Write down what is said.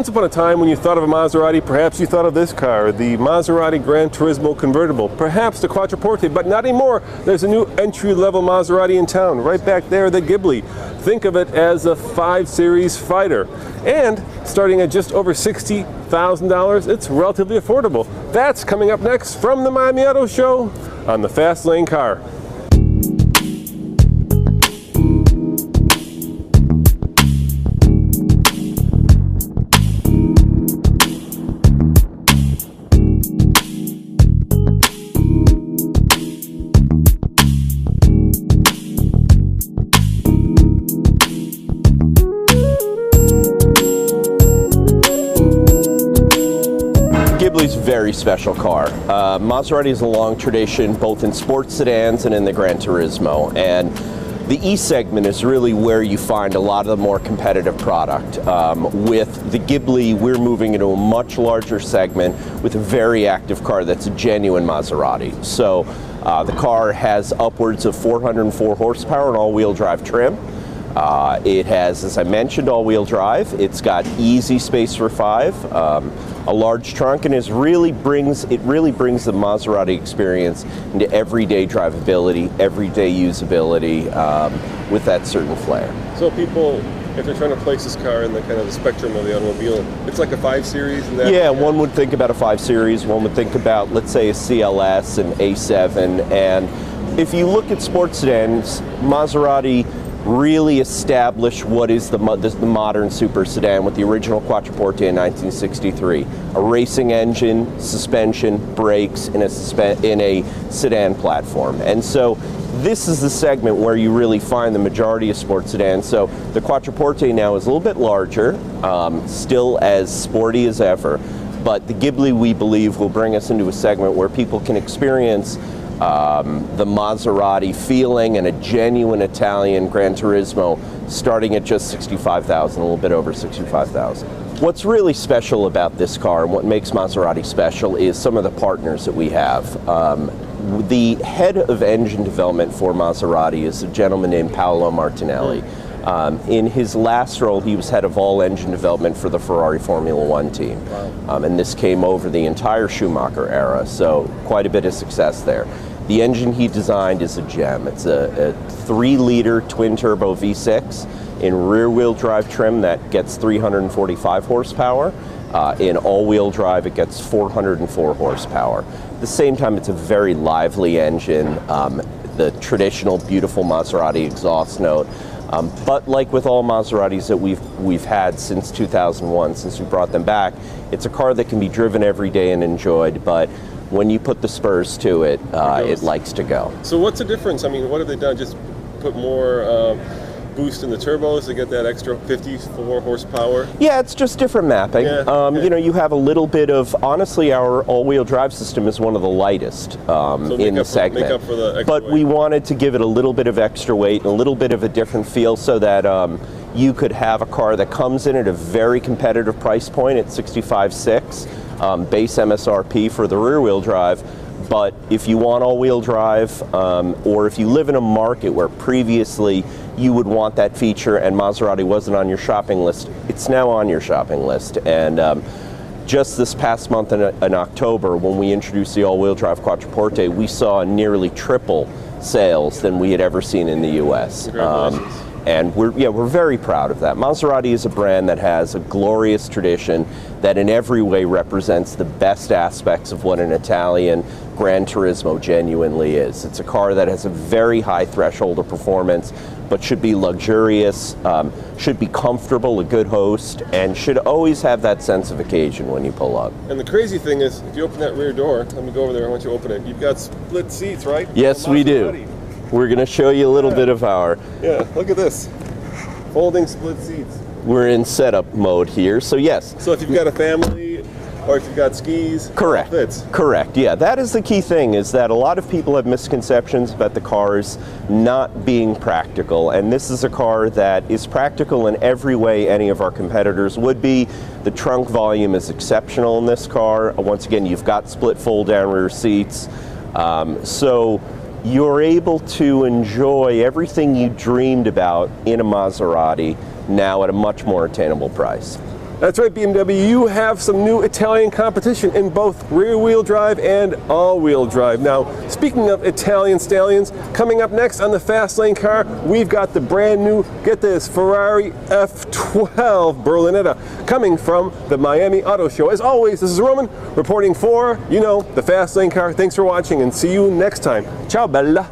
Once upon a time when you thought of a Maserati, perhaps you thought of this car, the Maserati Gran Turismo convertible, perhaps the Quattroporte, but not anymore. There's a new entry-level Maserati in town, right back there, the Ghibli. Think of it as a 5 Series fighter. And starting at just over $60,000, it's relatively affordable. That's coming up next from the Miami Auto Show on the Fast Lane Car. Ghibli's a very special car. Maserati has a long tradition both in sports sedans and in the Gran Turismo, and the E segment is really where you find a lot of the more competitive product. With the Ghibli, we're moving into a much larger segment with a very active car that's a genuine Maserati. So the car has upwards of 404 horsepower and all-wheel drive trim. It has, as I mentioned, all-wheel drive. It's got easy space for 5, a large trunk, and it really brings the Maserati experience into everyday drivability, everyday usability, with that certain flair. So people, if they're trying to place this car in the kind of the spectrum of the automobile, it's like a 5 Series? And that, yeah, one would think about a 5 Series, one would think about, let's say, a CLS, an A7, and if you look at sports sedans, Maserati really established what is the modern super sedan with the original Quattroporte in 1963. A racing engine, suspension, brakes in a sedan platform. And so this is the segment where you really find the majority of sports sedans. So the Quattroporte now is a little bit larger, still as sporty as ever, but the Ghibli, we believe, will bring us into a segment where people can experience the Maserati feeling and a genuine Italian Gran Turismo starting at just $65,000, a little bit over $65,000. What's really special about this car and what makes Maserati special is some of the partners that we have. The head of engine development for Maserati is a gentleman named Paolo Martinelli. In his last role, he was head of all engine development for the Ferrari Formula One team. Wow. And this came over the entire Schumacher era, so quite a bit of success there. The engine he designed is a gem. It's a 3-liter twin-turbo V6 in rear-wheel drive trim that gets 345 horsepower. In all-wheel drive, it gets 404 horsepower. At the same time, it's a very lively engine. The traditional, beautiful Maserati exhaust note. But like with all Maseratis that we've had since 2001, since we brought them back, it's a car that can be driven every day and enjoyed, but when you put the spurs to it, it likes to go. So what's the difference? I mean, what have they done? Just put more boost in the turbos to get that extra 54 horsepower? Yeah, it's just different mapping. Yeah. You know, you have a little bit of, honestly, our all-wheel drive system is one of the lightest in the segment. Make up for the extra but weight. We wanted to give it a little bit of extra weight, and a little bit of a different feel so that you could have a car that comes in at a very competitive price point at $65,600. Base MSRP for the rear-wheel drive, but if you want all-wheel drive, or if you live in a market where previously you would want that feature and Maserati wasn't on your shopping list, it's now on your shopping list. And just this past month in October, when we introduced the all-wheel drive Quattroporte, we saw nearly triple sales than we had ever seen in the U.S. And we're very proud of that. Maserati is a brand that has a glorious tradition that in every way represents the best aspects of what an Italian Gran Turismo genuinely is. It's a car that has a very high threshold of performance, but should be luxurious, should be comfortable, a good host, and should always have that sense of occasion when you pull up. And the crazy thing is, if you open that rear door, let me go over there, I want you to open it, you've got split seats, right? Yes, we do. We're going to show you a little bit of our... Yeah, look at this. Folding split seats. We're in setup mode here, so yes. So if you've got a family, or if you've got skis, correct. It fits. Correct, yeah. That is the key thing, is that a lot of people have misconceptions about the cars not being practical, and this is a car that is practical in every way any of our competitors would be. The trunk volume is exceptional in this car. Once again, you've got split fold-down rear seats, so you're able to enjoy everything you dreamed about in a Maserati now at a much more attainable price. That's right, BMW, you have some new Italian competition in both rear-wheel drive and all-wheel drive. Now, speaking of Italian stallions, coming up next on the Fast Lane car, we've got the brand new, get this, Ferrari F12 Berlinetta coming from the Miami Auto Show. As always, this is Roman reporting for, the Fast Lane car. Thanks for watching and see you next time. Ciao, bella.